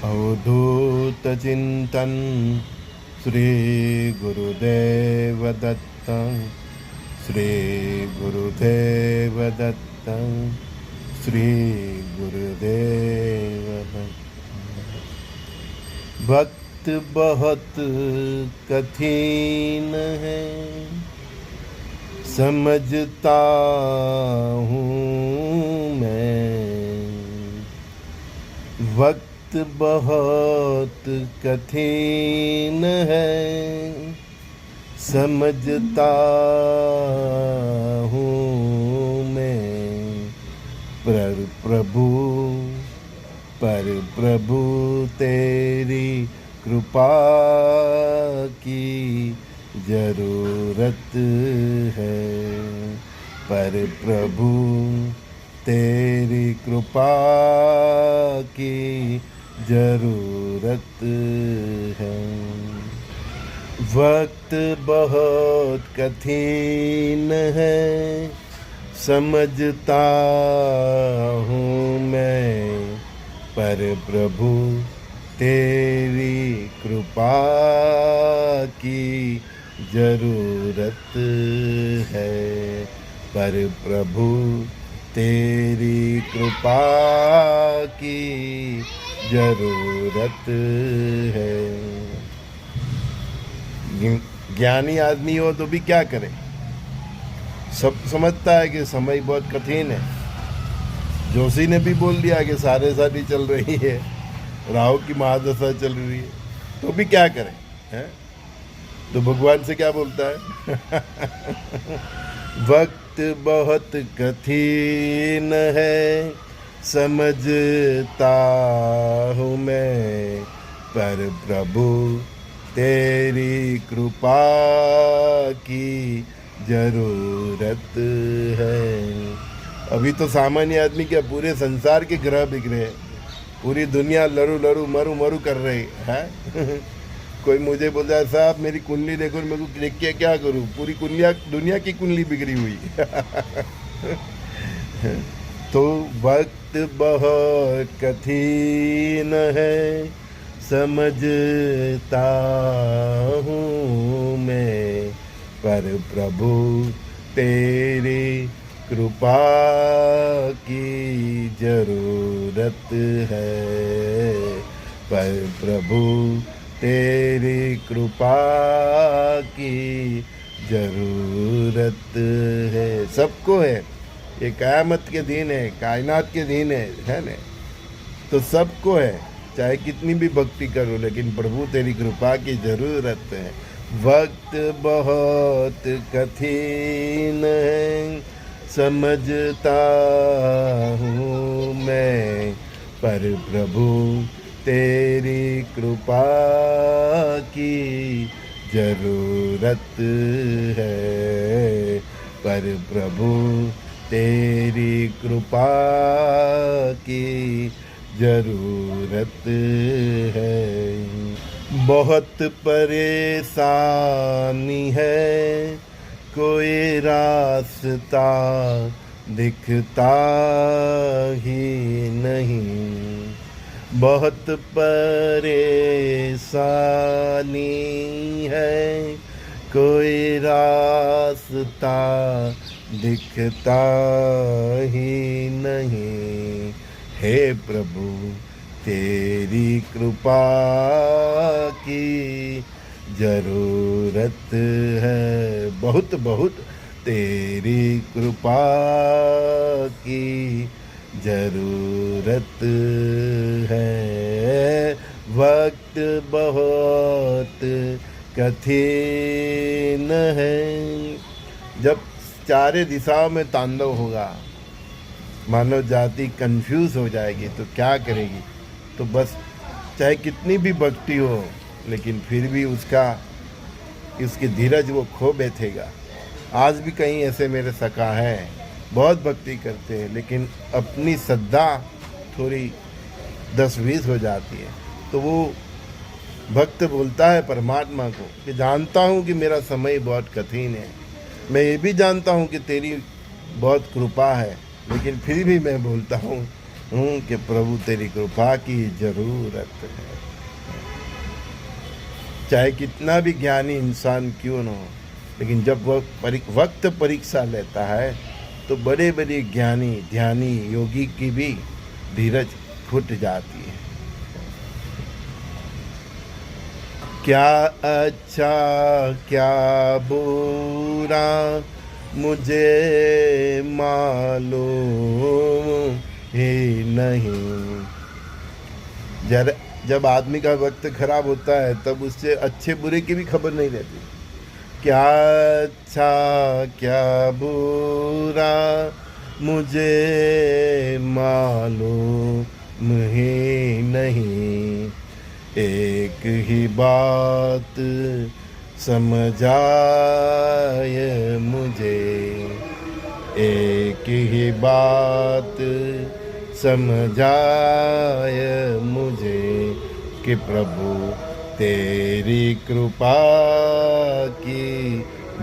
अवधूत चिंतन श्री गुरुदेव दत्त। श्री गुरुदेव दत्त। श्री गुरुदेव दत्त। भक्त बहुत कठिन है, समझता हूँ मैं। वक्त बहुत कठिन है, समझता हूँ मैं। पर प्रभु तेरी कृपा की जरूरत है। पर प्रभु तेरी कृपा की जरूरत है। वक्त बहुत कठिन है, समझता हूँ मैं। पर प्रभु तेरी कृपा की जरूरत है। पर प्रभु तेरी कृपा की जरूरत है। ज्ञानी आदमी हो तो भी क्या करे, सब समझता है कि समय बहुत कठिन है। जोशी ने भी बोल दिया कि साढ़े साथी चल रही है, राहु की महादशा चल रही है, तो भी क्या करें हैं? तो भगवान से क्या बोलता है? वक्त बहुत कठिन है, समझता हूँ मैं। पर प्रभु तेरी कृपा की जरूरत है। अभी तो सामान्य आदमी क्या, पूरे संसार के ग्रह बिगड़े हैं, पूरी दुनिया लरू लरू मरू मरू कर रही है। कोई मुझे बोलता है साहब मेरी कुंडली देखो, मेरे को देख के क्या करूं, पूरी दुनिया की कुंडली बिगड़ी हुई। तो वक्त बहुत कठिन है, समझता हूँ मैं। पर प्रभु तेरी कृपा की जरूरत है। पर प्रभु तेरी कृपा की जरूरत है। सबको है, ये क़यामत के दिन है, कायनात के दिन है ना? तो सबको है, चाहे कितनी भी भक्ति करो, लेकिन प्रभु तेरी कृपा की जरूरत है। वक्त बहुत कठिन है, समझता हूँ मैं। पर प्रभु तेरी कृपा की जरूरत है। पर प्रभु तेरी कृपा की जरूरत है। बहुत परेशानी है, कोई रास्ता दिखता ही नहीं। बहुत परेशानी है, कोई रास्ता दिखता ही नहीं। हे प्रभु तेरी कृपा की जरूरत है। बहुत बहुत तेरी कृपा की जरूरत है। वक्त बहुत कठिन है। जब चारे दिशाओं में तांडव होगा, मानव जाति कंफ्यूज हो जाएगी, तो क्या करेगी? तो बस चाहे कितनी भी भक्ति हो, लेकिन फिर भी उसकी धीरज वो खो बैठेगा। आज भी कहीं ऐसे मेरे सखा हैं, बहुत भक्ति करते हैं, लेकिन अपनी श्रद्धा थोड़ी 10-20 हो जाती है। तो वो भक्त बोलता है परमात्मा को कि जानता हूँ कि मेरा समय बहुत कठिन है, मैं ये भी जानता हूँ कि तेरी बहुत कृपा है, लेकिन फिर भी मैं बोलता हूँ हूँ कि प्रभु तेरी कृपा की ज़रूरत है। चाहे कितना भी ज्ञानी इंसान क्यों न हो, लेकिन जब वह वक्त परीक्षा लेता है तो बड़े बड़े ज्ञानी ध्यानी योगी की भी धीरज फूट जाती है। क्या अच्छा क्या बुरा मुझे मालूम ही नहीं। जब आदमी का वक्त खराब होता है तब उससे अच्छे बुरे की भी खबर नहीं रहती। क्या अच्छा क्या बुरा मुझे मालूम ही नहीं। एक ही बात समझ आए मुझे, एक ही बात समझ आए मुझे कि प्रभु तेरी कृपा की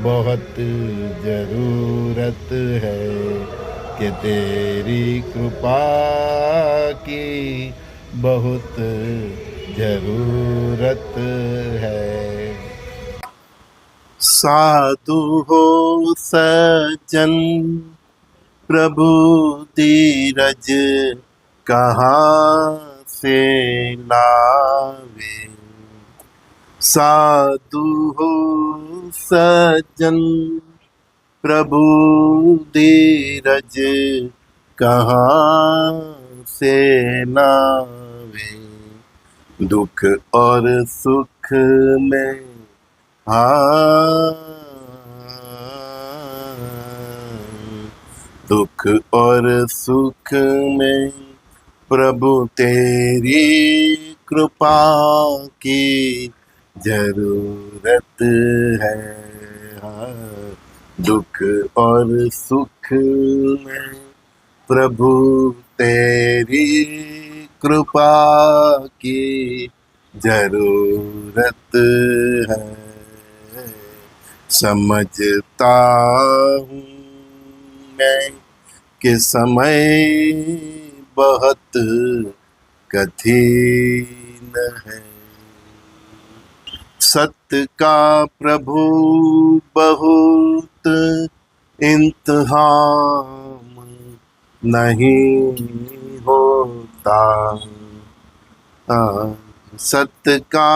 बहुत ज़रूरत है, कि तेरी कृपा की बहुत ज़रूरत है। साधु हो सज्जन प्रभु धीरज कहाँ से लावे। साधु हो सज्जन प्रभु धीरज कहाँ से लावे। दुख और सुख में हाँ, दुख और सुख में प्रभु तेरी कृपा की जरूरत है। हाँ, दुख और सुख में प्रभु तेरी कृपा की जरूरत है। समझता हूँ मैं कि समय बहुत कठिन है। सत्य का प्रभु बहुत इम्तिहान नहीं होता। सत्य का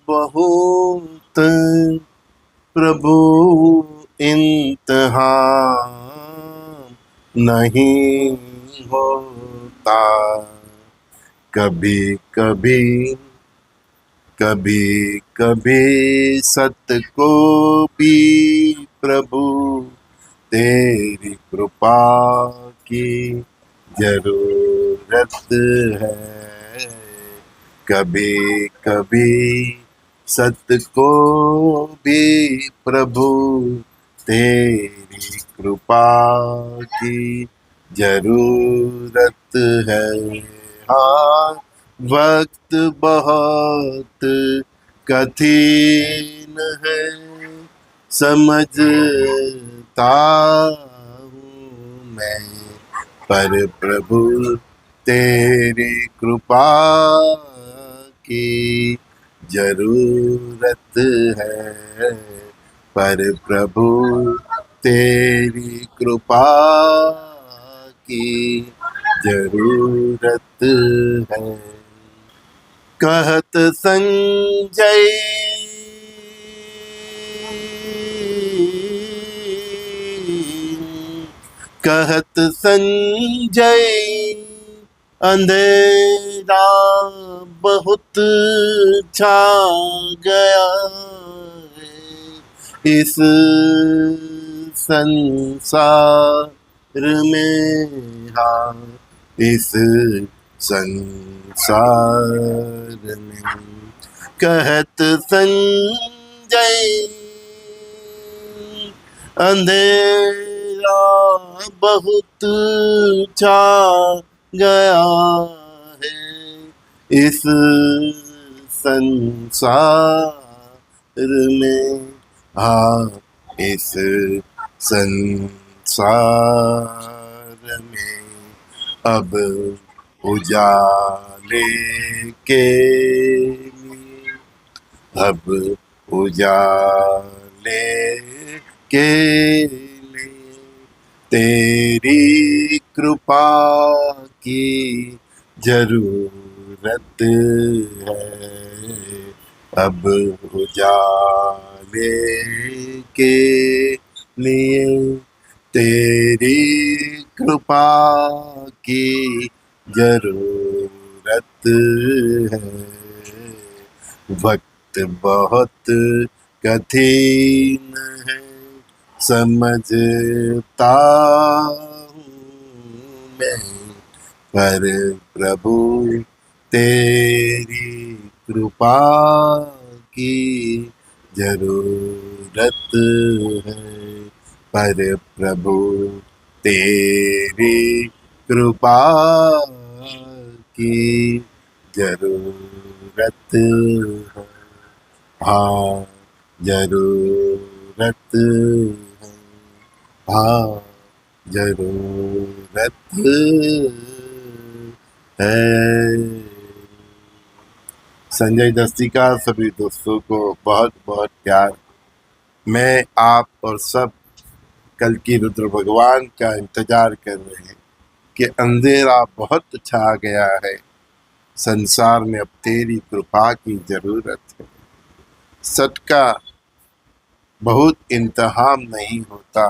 बहुत प्रभु इम्तिहान नहीं होता। कभी कभी कभी कभी सत्य को भी प्रभु तेरी कृपा की जरूरत है। कभी कभी सत्य को भी प्रभु तेरी कृपा की जरूरत है। हाँ, वक्त बहुत कठिन है, समझता हूँ मैं, पर प्रभु तेरी कृपा की जरूरत है। पर प्रभु तेरी कृपा की जरूरत है। कहत संजय कहत संजय अंधेरा बहुत छा गया है इस संसार में। हाँ, इस संसार में कहत संजय अंधेरा बहुत छा गया है इस संसार में। हाँ, इस संसार में अब उजाले के लिए, अब उजाले के लिए तेरी कृपा की जरूरत है। अब उजाले के लिए तेरी कृपा की जरूरत है। वक्त बहुत कठिन है, समझता हूँ मैं, पर प्रभु तेरी कृपा की जरूरत है। पर प्रभु तेरी कृपा की जरूरत है। हाँ, जरूरत है। हाँ, जरूरत है। संजय दस्ती का सभी दोस्तों को बहुत बहुत प्यार। मैं, आप और सब कल की रुद्र भगवान का इंतजार कर रहे हैं कि अंधेरा बहुत छा गया है, संसार में अब तेरी कृपा की जरूरत है। सच का बहुत इम्तिहान नहीं होता,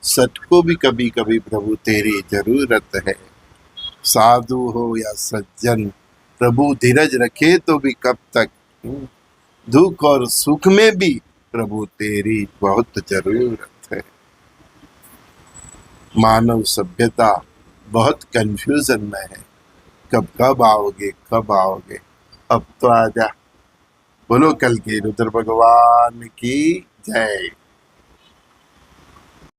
सच को भी कभी कभी प्रभु तेरी जरूरत है। साधु हो या सज्जन, प्रभु धीरज रखे तो भी कब तक। दुख और सुख में भी प्रभु तेरी बहुत जरूरत है। मानव सभ्यता बहुत कंफ्यूजन में है, कब कब आओगे, कब आओगे, अब तो आजा। बोलो कल की रुद्र भगवान की जय।